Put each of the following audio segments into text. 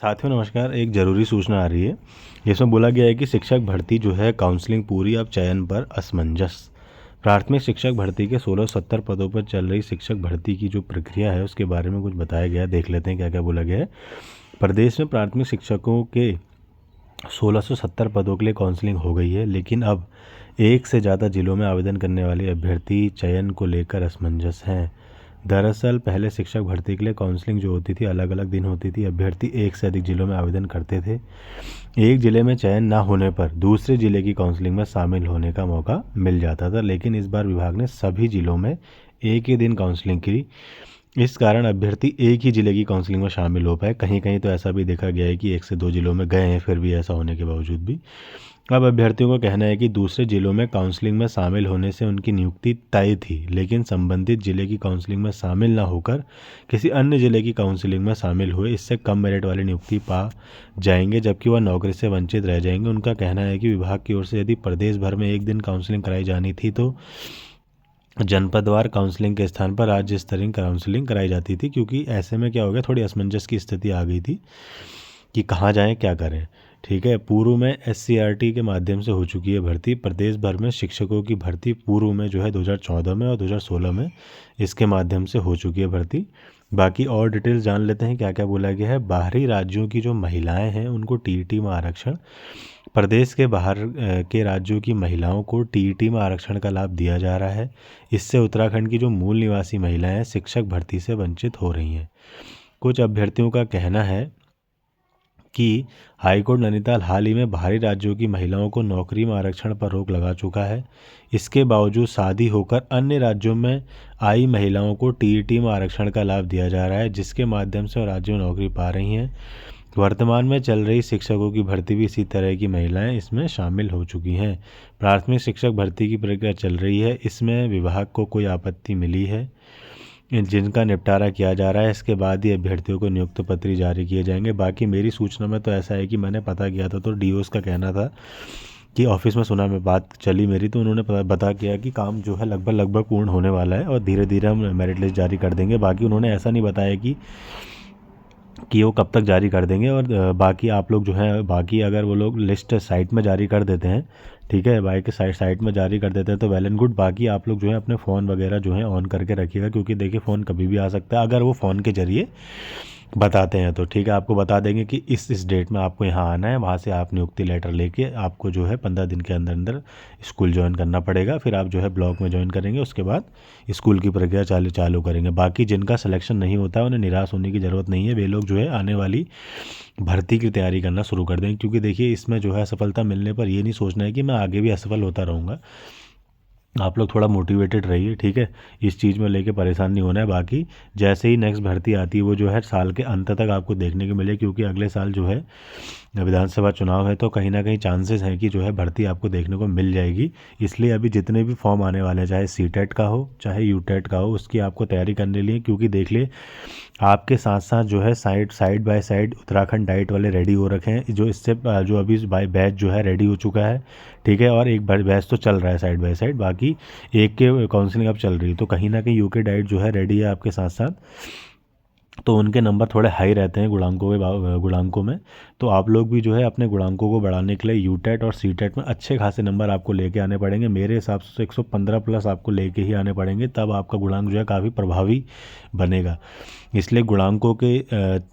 साथियों नमस्कार। एक ज़रूरी सूचना आ रही है जिसमें बोला गया है कि शिक्षक भर्ती जो है काउंसलिंग पूरी, अब चयन पर असमंजस। प्राथमिक शिक्षक भर्ती के 1670 पदों पर चल रही शिक्षक भर्ती की जो प्रक्रिया है उसके बारे में कुछ बताया गया है। देख लेते हैं क्या क्या बोला गया है। प्रदेश में प्राथमिक शिक्षकों के 1670 पदों के लिए काउंसलिंग हो गई है, लेकिन अब एक से ज़्यादा जिलों में आवेदन करने वाले अभ्यर्थी चयन को लेकर असमंजस हैं। दरअसल पहले शिक्षक भर्ती के लिए काउंसलिंग जो होती थी अलग अलग दिन होती थी। अभ्यर्थी एक से अधिक जिलों में आवेदन करते थे। एक जिले में चयन न होने पर दूसरे जिले की काउंसलिंग में शामिल होने का मौका मिल जाता था, लेकिन इस बार विभाग ने सभी जिलों में एक ही दिन काउंसलिंग की। इस कारण अभ्यर्थी एक ही जिले की काउंसलिंग में शामिल हो पाए। कहीं कहीं तो ऐसा भी देखा गया है कि एक से दो जिलों में गए हैं, फिर भी ऐसा होने के बावजूद भी अब अभ्यर्थियों का कहना है कि दूसरे जिलों में काउंसलिंग में शामिल होने से उनकी नियुक्ति तय थी, लेकिन संबंधित जिले की काउंसलिंग में शामिल न होकर किसी अन्य जिले की काउंसलिंग में शामिल हुए। इससे कम मेरिट वाली नियुक्ति पा जाएंगे, जबकि वह नौकरी से वंचित रह जाएंगे। उनका कहना है कि विभाग की ओर से यदि प्रदेश भर में एक दिन काउंसलिंग कराई जानी थी तो जनपदवार काउंसलिंग के स्थान पर राज्य स्तरीय काउंसलिंग कराई जाती थी, क्योंकि ऐसे में क्या हो गया, थोड़ी असमंजस की स्थिति आ गई थी कि कहाँ जाएं क्या करें। ठीक है, पूर्व में SCRT के माध्यम से हो चुकी है भर्ती। प्रदेश भर में शिक्षकों की भर्ती पूर्व में जो है 2014 में और 2016 में इसके माध्यम से हो चुकी है भर्ती। बाकी और डिटेल्स जान लेते हैं क्या क्या बोला गया है। बाहरी राज्यों की जो महिलाएं हैं उनको TET में आरक्षण। प्रदेश के बाहर के राज्यों की महिलाओं को TET में आरक्षण का लाभ दिया जा रहा है। इससे उत्तराखंड की जो मूल निवासी महिलाएं हैं शिक्षक भर्ती से वंचित हो रही हैं। कुछ अभ्यर्थियों का कहना है कि हाईकोर्ट नैनीताल हाल ही में बाहरी राज्यों की महिलाओं को नौकरी में आरक्षण पर रोक लगा चुका है। इसके बावजूद शादी होकर अन्य राज्यों में आई महिलाओं को TET में आरक्षण का लाभ दिया जा रहा है, जिसके माध्यम से राज्यों में नौकरी पा रही हैं। वर्तमान में चल रही शिक्षकों की भर्ती भी इसी तरह की महिलाएं इसमें शामिल हो चुकी हैं। प्राथमिक शिक्षक भर्ती की प्रक्रिया चल रही है, इसमें विभाग को कोई आपत्ति मिली है जिनका निपटारा किया जा रहा है। इसके बाद ही अभ्यर्थियों को नियुक्त पत्र जारी किए जाएंगे। बाकी मेरी सूचना में तो ऐसा है कि मैंने पता किया था तो DOs का कहना था कि ऑफिस में सुना, मैं बात चली मेरी, तो उन्होंने बता किया कि काम जो है लगभग पूर्ण होने वाला है और धीरे धीरे हम मेरिट लिस्ट जारी कर देंगे। बाकी उन्होंने ऐसा नहीं बताया कि वो कब तक जारी कर देंगे। और बाकी आप लोग जो है, बाकी अगर वो लोग लिस्ट साइट में जारी कर देते हैं, ठीक है, बाइक के साइट में जारी कर देते हैं तो वेल एंड गुड। बाकी आप लोग जो है अपने फ़ोन वगैरह जो है ऑन करके रखिएगा, क्योंकि देखिए फ़ोन कभी भी आ सकता है। अगर वो फ़ोन के ज़रिए बताते हैं तो ठीक है, आपको बता देंगे कि इस डेट में आपको यहाँ आना है। वहाँ से आप नियुक्ति लेटर लेके आपको जो है 15 दिन के अंदर अंदर स्कूल ज्वाइन करना पड़ेगा। फिर आप जो है ब्लॉक में ज्वाइन करेंगे, उसके बाद स्कूल की प्रक्रिया चालू करेंगे। बाकी जिनका सिलेक्शन नहीं होता है उन्हें निराश होने की ज़रूरत नहीं है। वे लोग जो है आने वाली भर्ती की तैयारी करना शुरू कर दें, क्योंकि देखिए इसमें जो है असफलता मिलने पर ये नहीं सोचना है कि मैं आगे भी असफल होता रहूँगा। आप लोग थोड़ा मोटिवेटेड रहिए, ठीक है, इस चीज़ में लेके परेशान नहीं होना है। बाकी जैसे ही नेक्स्ट भर्ती आती है वो जो है साल के अंत तक आपको देखने को मिले, क्योंकि अगले साल जो है विधानसभा चुनाव है, तो कहीं ना कहीं चांसेस हैं कि जो है भर्ती आपको देखने को मिल जाएगी। इसलिए अभी जितने भी फॉर्म आने वाले हैं, चाहे CTET का हो चाहे UTET का हो, उसकी आपको तैयारी करने लिए, क्योंकि देख लिए आपके साथ साथ जो है side by side Uttarakhand diet वाले रेडी हो रखे हैं, जो इससे जो अभी बैच जो है रेडी हो चुका है, ठीक है, और एक बैच तो चल रहा है साइड बाय साइड। बाकी एक के काउंसलिंग अब चल रही है, तो कहीं ना कहीं UK डाइट जो है रेडी है आपके साथ साथ, तो उनके नंबर थोड़े हाई रहते हैं गुणांकों में। तो आप लोग भी जो है अपने गुणांकों को बढ़ाने के लिए UTET और CTET में अच्छे खासे नंबर आपको लेके आने पड़ेंगे। मेरे हिसाब से 115 प्लस आपको लेके ही आने पड़ेंगे, तब आपका गुणांक जो है काफ़ी प्रभावी बनेगा। इसलिए गुणांकों के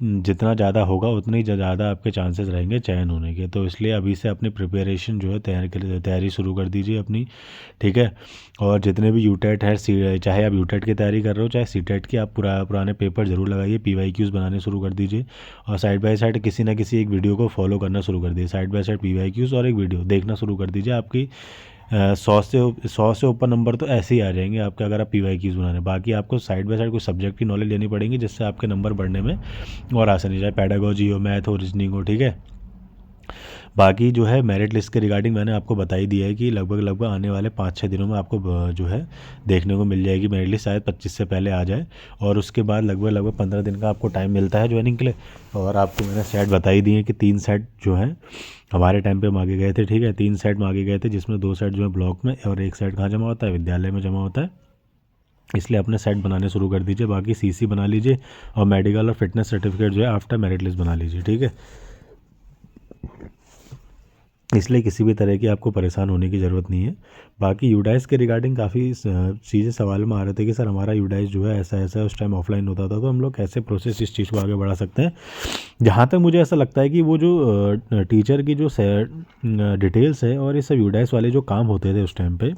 जितना ज़्यादा होगा उतनी ज़्यादा आपके चांसेस रहेंगे चयन होने के। तो इसलिए अभी से अपनी प्रिपरेशन जो है तैयारी शुरू कर दीजिए अपनी, ठीक है। और जितने भी UTET है, चाहे आप UTET की तैयारी कर रहे हो चाहे CTET की, आप पुराने पेपर ज़रूर लगाइए, PYQs बनाने शुरू कर दीजिए। और साइड बाय साइड किसी ना किसी एक वीडियो को फॉलो करना शुरू कर दीजिए। साइड बाय साइड PYQs और एक वीडियो देखना शुरू कर दीजिए। आपकी 100 से ऊपर नंबर तो ऐसे ही आ जाएंगे आपके, अगर आप PYQs बनाने। बाकी आपको साइड बाय साइड कुछ सब्जेक्ट की नॉलेज लेनी पड़ेगी, जिससे आपके नंबर बढ़ने में और आसानी, चाहे पैडागोजी हो, मैथ हो, रीजनिंग हो, ठीक है। बाकी जो है मेरिट लिस्ट के रिगार्डिंग मैंने आपको बता ही दिया है कि लगभग आने वाले 5-6 दिनों में आपको जो है देखने को मिल जाएगी मेरिट लिस्ट, शायद 25 से पहले आ जाए। और उसके बाद लगभग 15 दिन का आपको टाइम मिलता है ज्वाइनिंग के लिए। और आपको मैंने सेट बता ही दिए कि 3 सेट जो है हमारे टाइम पे मांगे गए थे, ठीक है, 3 सेट मांगे गए थे, जिसमें 2 सेट जो है ब्लॉक में और 1 सेट कहाँ जमा होता है, विद्यालय में जमा होता है। इसलिए अपने सेट बनाने शुरू कर दीजिए। बाकी सीसी बना लीजिए और मेडिकल और फिटनेस सर्टिफिकेट जो है आफ्टर मेरिट लिस्ट बना लीजिए, ठीक है। इसलिए किसी भी तरह की आपको परेशान होने की ज़रूरत नहीं है। बाकी यूडाइस के रिगार्डिंग काफ़ी चीज़ें सवाल में आ रहे थे कि सर हमारा यूडाइस जो है ऐसा ऐसा उस टाइम ऑफलाइन होता था, तो हम लोग कैसे प्रोसेस इस चीज़ को आगे बढ़ा सकते हैं। जहाँ तक मुझे ऐसा लगता है कि वो जो टीचर की जो डिटेल्स है और ये सब यूडाइस वाले जो काम होते थे उस टाइम पे,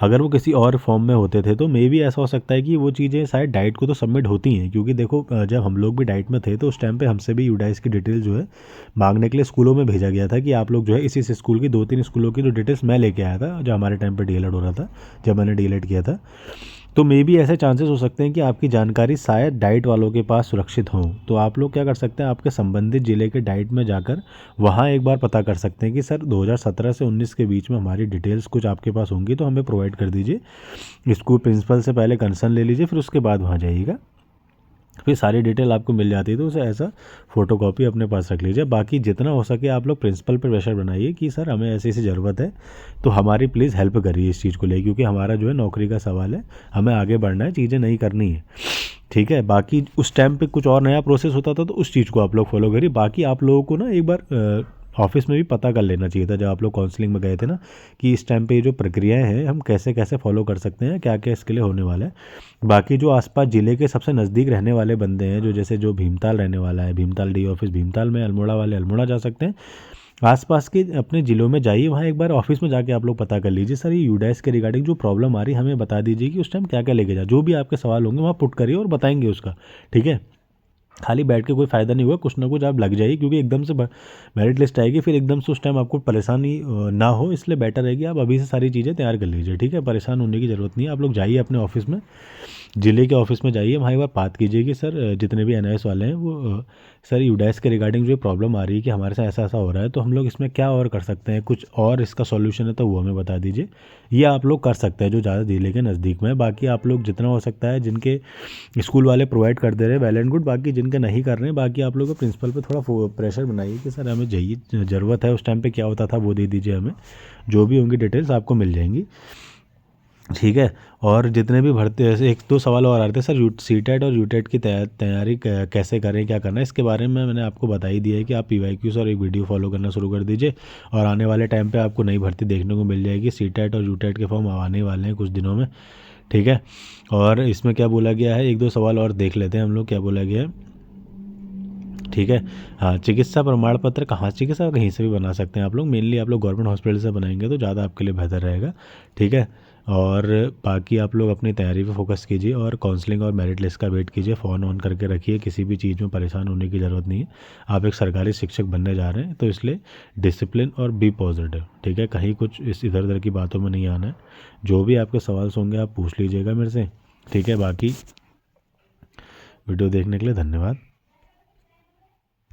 अगर वो किसी और फॉर्म में होते थे तो मे भी ऐसा हो सकता है कि वो चीज़ें शायद डाइट को तो सबमिट होती हैं, क्योंकि देखो जब हम लोग भी डाइट में थे तो उस टाइम पे हमसे भी यूडाइस की डिटेल जो है मांगने के लिए स्कूलों में भेजा गया था कि आप लोग जो है इस स्कूल की 2-3 स्कूलों की जो डिटेल्स मैं लेके आया था जो हमारे टाइम पर डीएलएड हो रहा था, जब मैंने डीएलएड किया था। तो मे बी ऐसे चांसेस हो सकते हैं कि आपकी जानकारी शायद डाइट वालों के पास सुरक्षित हो। तो आप लोग क्या कर सकते हैं, आपके संबंधित ज़िले के डाइट में जाकर वहाँ एक बार पता कर सकते हैं कि सर 2017 से 19 के बीच में हमारी डिटेल्स कुछ आपके पास होंगी तो हमें प्रोवाइड कर दीजिए। स्कूल प्रिंसिपल से पहले कंसर्न ले लीजिए, फिर उसके बाद वहाँ जाइएगा, फिर सारी डिटेल आपको मिल जाती है। तो उसे ऐसा फ़ोटोकॉपी अपने पास रख लीजिए। बाकी जितना हो सके आप लोग प्रिंसिपल पर प्रेशर बनाइए कि सर हमें ऐसी ऐसी ज़रूरत है, तो हमारी प्लीज़ हेल्प करिए इस चीज़ को ले, क्योंकि हमारा जो है नौकरी का सवाल है, हमें आगे बढ़ना है, चीज़ें नहीं करनी है, ठीक है। बाकी उस टाइम पे कुछ और नया प्रोसेस होता था तो उस चीज़ को आप लोग फॉलो करिए। बाकी आप लोगों को ना एक बार ऑफिस में भी पता कर लेना चाहिए था जब आप लोग काउंसलिंग में गए थे ना, कि इस टाइम पे ये जो प्रक्रियाएं हैं हम कैसे कैसे फॉलो कर सकते हैं, क्या क्या इसके लिए होने वाला है। बाकी जो आसपास ज़िले के सबसे नज़दीक रहने वाले बंदे हैं, जो जैसे जो भीमताल रहने वाला है, भीमताल डी ऑफिस भीमताल में, अल्मोड़ा वाले अल्मोड़ा जा सकते हैं। आसपास के अपने ज़िलों में जाइए, वहाँ एक बार ऑफिस में जाके आप लोग पता कर लीजिए सर ये यूडाइस के रिगार्डिंग जो प्रॉब्लम आ रही है हमें बता दीजिए कि उस टाइम क्या क्या लेके जाए। जो भी आपके सवाल होंगे वहाँ पुट करिए और बताएंगे उसका, ठीक है। खाली बैठ के कोई फ़ायदा नहीं हुआ, कुछ ना कुछ आप लग जाइए, क्योंकि एकदम से मेरिट लिस्ट आएगी फिर एकदम से उस टाइम आपको परेशानी ना हो, इसलिए बेटर है कि आप अभी से सारी चीज़ें तैयार कर लीजिए, ठीक है। परेशान होने की ज़रूरत नहीं है। आप लोग जाइए अपने ऑफिस में, ज़िले के ऑफिस में जाइए, वहाँ एक बार बात कीजिए कि सर जितने भी एनआईएस वाले हैं वो सर यूडाइस के रिगार्डिंग जो प्रॉब्लम आ रही है कि हमारे साथ ऐसा ऐसा हो रहा है, तो हम लोग इसमें क्या और कर सकते हैं, कुछ और इसका सॉल्यूशन है तो वो हमें बता दीजिए। ये आप लोग कर सकते हैं जो ज़्यादा ज़िले के नज़दीक में है। बाकी आप लोग जितना हो सकता है, जिनके स्कूल वाले प्रोवाइड कर दे रहे हैं वेल एंड गुड, बाकी जिनके नहीं कर रहे हैं, बाकी आप लोग को प्रिंसिपल पे थोड़ा प्रेशर बनाइए कि सर हमें चाहिए, ज़रूरत है, उस टाइम पे क्या होता था वो दे दीजिए हमें, जो भी होंगी डिटेल्स आपको मिल जाएंगी, ठीक है। और जितने भी भर्ती, ऐसे 1-2 सवाल और आ रहे थे सर, सीटेट और यूटेट की तैयारी कैसे करें, क्या करना है, इसके बारे में मैंने आपको बता ही दिया है कि आप पीवाईक्यूज़ और एक वीडियो फॉलो करना शुरू कर दीजिए, और आने वाले टाइम पे आपको नई भर्ती देखने को मिल जाएगी। सीटेट और यूटेट के फॉर्म आने वाले हैं कुछ दिनों में, ठीक है। और इसमें क्या बोला गया है, 1-2 सवाल और देख लेते हैं हम लोग क्या बोला गया है, ठीक है। हाँ, चिकित्सा प्रमाण पत्र कहाँ, चिकित्सा कहीं से भी बना सकते हैं आप लोग, मेनली आप लोग गवर्नमेंट हॉस्पिटल से बनाएंगे तो ज़्यादा आपके लिए बेहतर रहेगा, ठीक है। और बाकी आप लोग अपनी तैयारी पे फोकस कीजिए और काउंसलिंग और मेरिट लिस्ट का वेट कीजिए, फ़ोन ऑन करके रखिए, किसी भी चीज़ में परेशान होने की ज़रूरत नहीं है। आप एक सरकारी शिक्षक बनने जा रहे हैं तो इसलिए डिसिप्लिन और बी पॉजिटिव, ठीक है। कहीं कुछ इस इधर उधर की बातों में नहीं आना है। जो भी आपके सवाल होंगे आप पूछ लीजिएगा मेरे से, ठीक है। बाकी वीडियो देखने के लिए धन्यवाद।